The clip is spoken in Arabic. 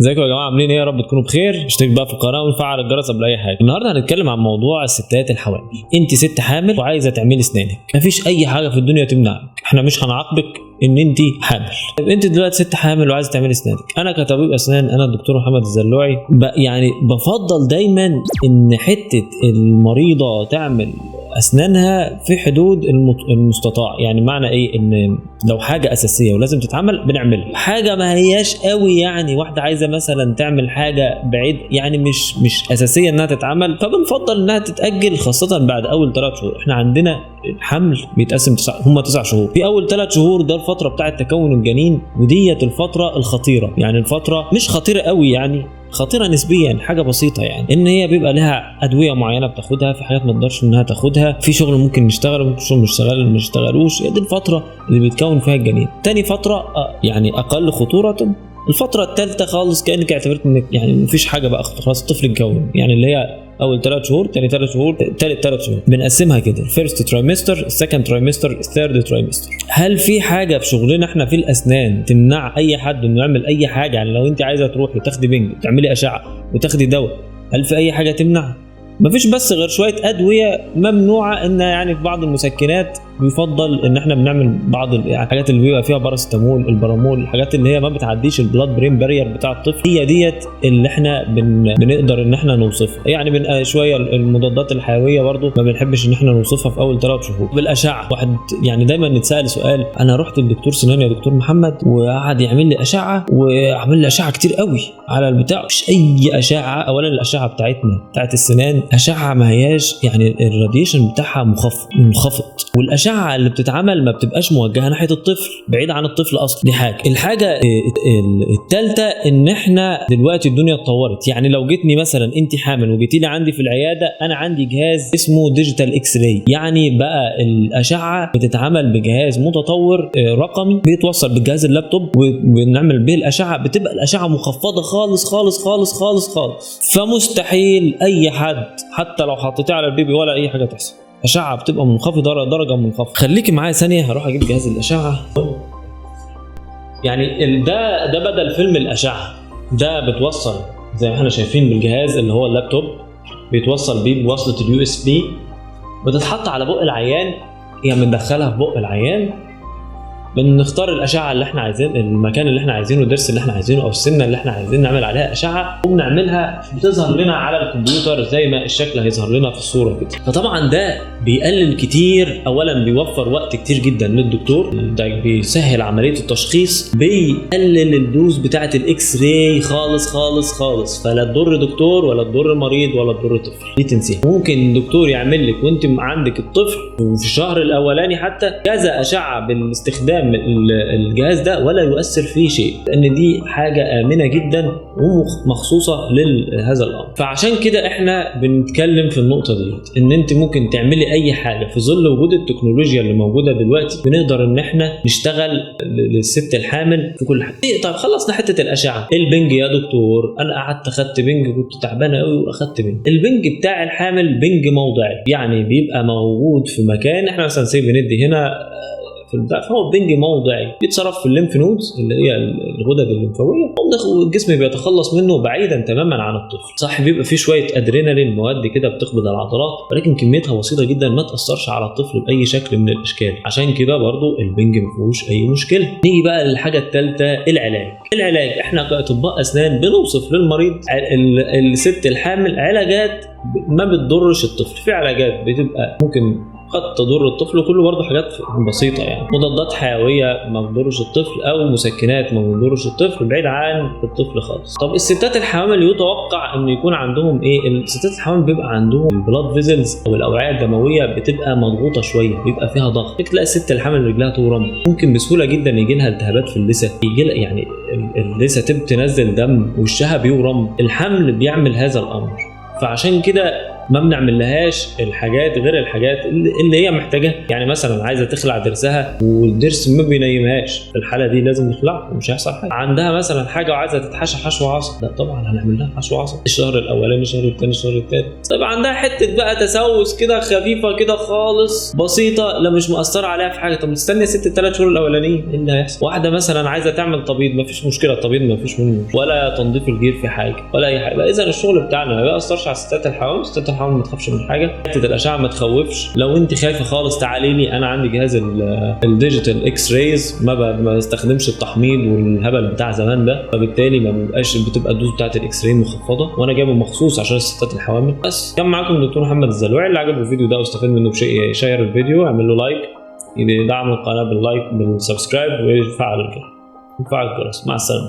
ازيكم يا جماعه، عاملين ايه؟ يا رب تكونوا بخير. اشترك بقى في القناه وفعل الجرس قبل اي حاجه. النهارده هنتكلم عن موضوع الستات الحوامل. انت ست حامل وعايزه تعملي اسنانك، مفيش اي حاجه في الدنيا تمنعك، احنا مش هنعاقبك ان انت حامل. طب انت دلوقتي ست حامل وعايزه تعملي اسنانك، انا كطبيب اسنان، انا الدكتور محمد الزلوعي، يعني بفضل دايما ان حته المريضه تعمل اسنانها في حدود المستطاع. يعني معنى ايه؟ ان لو حاجه اساسيه ولازم تتعمل بنعملها، حاجه ما هياش قوي يعني واحده عايزه مثلا تعمل حاجه بعيد يعني مش اساسيه انها تتعمل، فبنفضل انها تتاجل، خاصه بعد اول 3 شهور. احنا عندنا الحمل بيتقسم هم 9 شهور. في اول 3 شهور ده الفتره بتاعه تكون الجنين، وديت الفتره الخطيره. يعني الفتره مش خطيره قوي، يعني خطيره نسبيا، حاجه بسيطه. يعني ان هي بيبقى لها ادويه معينه بتاخدها، في حاجات ما تقدرش انها تاخدها، في شغل ممكن نشتغل وممكن شغل ما نشتغلوش. دي الفتره اللي بيتكون فيها الجنين. تاني فتره يعني اقل خطوره. الفتره الثالثه خالص كانك اعتبرت انك يعني مفيش حاجه بقى، خلاص الطفل اتكون، يعني اللي هي اول 3 شهور، تاني 3 شهور، تالت 3 شهور. بنقسمها كده: الفيرست ترايمستر، السكند ترايمستر، الثيرد ترايمستر. هل في حاجه في شغلنا احنا في الاسنان تمنع اي حد انه يعمل اي حاجه؟ يعني لو انت عايزه تروحي تاخدي بنج وتعملي اشعه وتاخدي دواء، هل في اي حاجه تمنع؟ مفيش، بس غير شويه ادويه ممنوعه، ان يعني في بعض المسكنات بيفضل ان احنا بنعمل بعض الحاجات اللي بيبقى فيها باراستامول، البرامول، الحاجات اللي هي ما بتعديش البلاد برين بارير بتاع الطفل، هي ديت اللي احنا بنقدر ان احنا نوصفها. يعني شويه المضادات الحيويه برضو ما بنحبش ان احنا نوصفها في اول 3 شهور. بالاشعه، واحد يعني دايما نتسال سؤال: انا رحت للدكتور سنان يا دكتور محمد وقعد يعمل لي اشعه وعمل لي اشعه كتير قوي على البتاع. مش اي اشعه. اولا الاشعه بتاعت السنان اشعه ما هياش يعني الراديشن بتاعها منخفض، والاشعه اللي بتتعمل ما بتبقاش موجهه ناحيه الطفل، بعيد عن الطفل اصلا. دي حاجه. الحاجه الثالثه ان احنا دلوقتي الدنيا اتطورت. يعني لو جيتني مثلا انت حامل وجيتي لي عندي في العياده، انا عندي جهاز اسمه ديجيتال اكس راي. يعني بقى الاشعه بتتعمل بجهاز متطور رقمي بيتوصل بالجهاز اللابتوب وبنعمل به الاشعه. بتبقى الاشعه مخفضه خالص خالص خالص خالص خالص، فمستحيل اي حد حتى لو حطيتيه على البيبي ولا اي حاجه تحصل. اشعه بتبقى منخفضه درجه منخفضه. خليكي معايا ثانيه، هروح اجيب جهاز الاشعه. يعني ده بدل فيلم الاشعه، ده بتوصل زي ما احنا شايفين بالجهاز اللي هو اللابتوب، بيتوصل بيه بوصله اليو اس بي، بتتحط على بق العيان. يعني بندخلها في بق العيان، بنختار الاشعه اللي احنا عايزين، المكان اللي احنا عايزينه، الضرس اللي احنا عايزينه، او السنه اللي احنا عايزين نعمل عليها اشعه، وبنعملها بتظهر لنا على الكمبيوتر زي ما الشكل هيظهر لنا في الصوره كده. فطبعا ده بيقلل كتير. اولا بيوفر وقت كتير جدا للدكتور، ده بيسهل عمليه التشخيص، بيقلل الدوز بتاعه الاكس راي خالص خالص خالص. فلا تضر دكتور ولا تضر مريض ولا تضر طفل، دي تنسيها. ممكن الدكتور يعمل لك وانت عندك الطفل وفي الشهر الاولاني حتى كذا اشعه بالاستخدام الجهاز ده ولا يؤثر فيه شيء، لان دي حاجه امنه جدا ومخصوصه لهذا الامر. فعشان كده احنا بنتكلم في النقطه ديت، ان انت ممكن تعملي اي حاجه في ظل وجود التكنولوجيا اللي موجوده دلوقتي. بنقدر ان احنا نشتغل للست الحامل في كل حاجه. طيب خلصنا حته الاشعه. البنج يا دكتور، انا قعدت اخدت بنج، كنت تعبانه قوي واخدت بنج. البنج بتاع الحامل بنج موضعي، يعني بيبقى موجود في مكان احنا مثلا بندي هنا في البتاع، فهو بنج موضعي بيتصرف في الليمف نودز اللي هي الغدد الليمفاويه، والجسم بيتخلص منه بعيدا تماما عن الطفل. صح، بيبقى فيه شويه ادرينالين، مواد كده بتقبض العضلات، ولكن كميتها بسيطه جدا، ما تاثرش على الطفل باي شكل من الاشكال. عشان كده برضو البنج ما فيهوش اي مشكله. نيجي بقى للحاجه الثالثه: العلاج. احنا كاطباء اسنان بنوصف للمريض الست الحامل علاجات ما بتضرش الطفل. في علاجات بتبقى ممكن قد تضر الطفل، كله برضه حاجات بسيطه، يعني مضادات حيويه ما بتضرش الطفل، او مسكنات ما بتضرش الطفل، بعيد عن الطفل خالص. طب الستات الحوامل يتوقع ان يكون عندهم ايه؟ الستات الحوامل بيبقى عندهم البلاد فيزلز او الاوعيه الدمويه بتبقى مضغوطه شويه، بيبقى فيها ضغط. تلاقي الست الحامل رجلها تورم، ممكن بسهوله جدا يجي لها التهابات في اللثه، يجي لها يعني اللثه تنزل دم، وشها بيورم. الحمل بيعمل هذا الامر. فعشان كده ما بنعملهاش الحاجات غير الحاجات اللي هي محتاجاها. يعني مثلا عايزه تخلع ضرسها والضرس ما بينيمهاش، في الحاله دي لازم نخلعه ومش هيحصل حاجه. عندها مثلا حاجه وعايزه تتحشى حشو عصب، لا طبعا هنعمل لها حشو عصب الشهر الاولاني، الشهر الثاني، الشهر الثالث. طيب عندها حته بقى تسوس كده خفيفه كده خالص بسيطه، لا مش مؤثره عليها في حاجه، طب استني 6 شهور الاولانيين ايه اللي هيحصل؟ واحده مثلا عايزه تعمل تبييض، مفيش مشكله، التبييض مفيش منه ولا تنظيف الجير في حاجه ولا اي حاجه. اذا الشغل بتاعنا ما بيأثرش على ستات الحوامل. ستات الحوامل ما تخافش من حاجه، حته الاشعه ما تخوفش. لو انت خايفه خالص تعالي لي، انا عندي جهاز الديجيتال اكس رايز، ما بستخدمش التحميض والهبل بتاع زمان ده، فبالتالي ما بيبقاش بتبقى الدوز بتاعت الاكس راي مخفضه، وانا جايبه مخصوص عشان الستات الحوامل. بس كان معاكم دكتور محمد الزلوعي. اللي عجبه الفيديو ده واستفاد منه بشيء يشير الفيديو، اعمل له لايك، يدعم القناه باللايك بالسبسكرايب ويفعل الجرس. مع السلامه.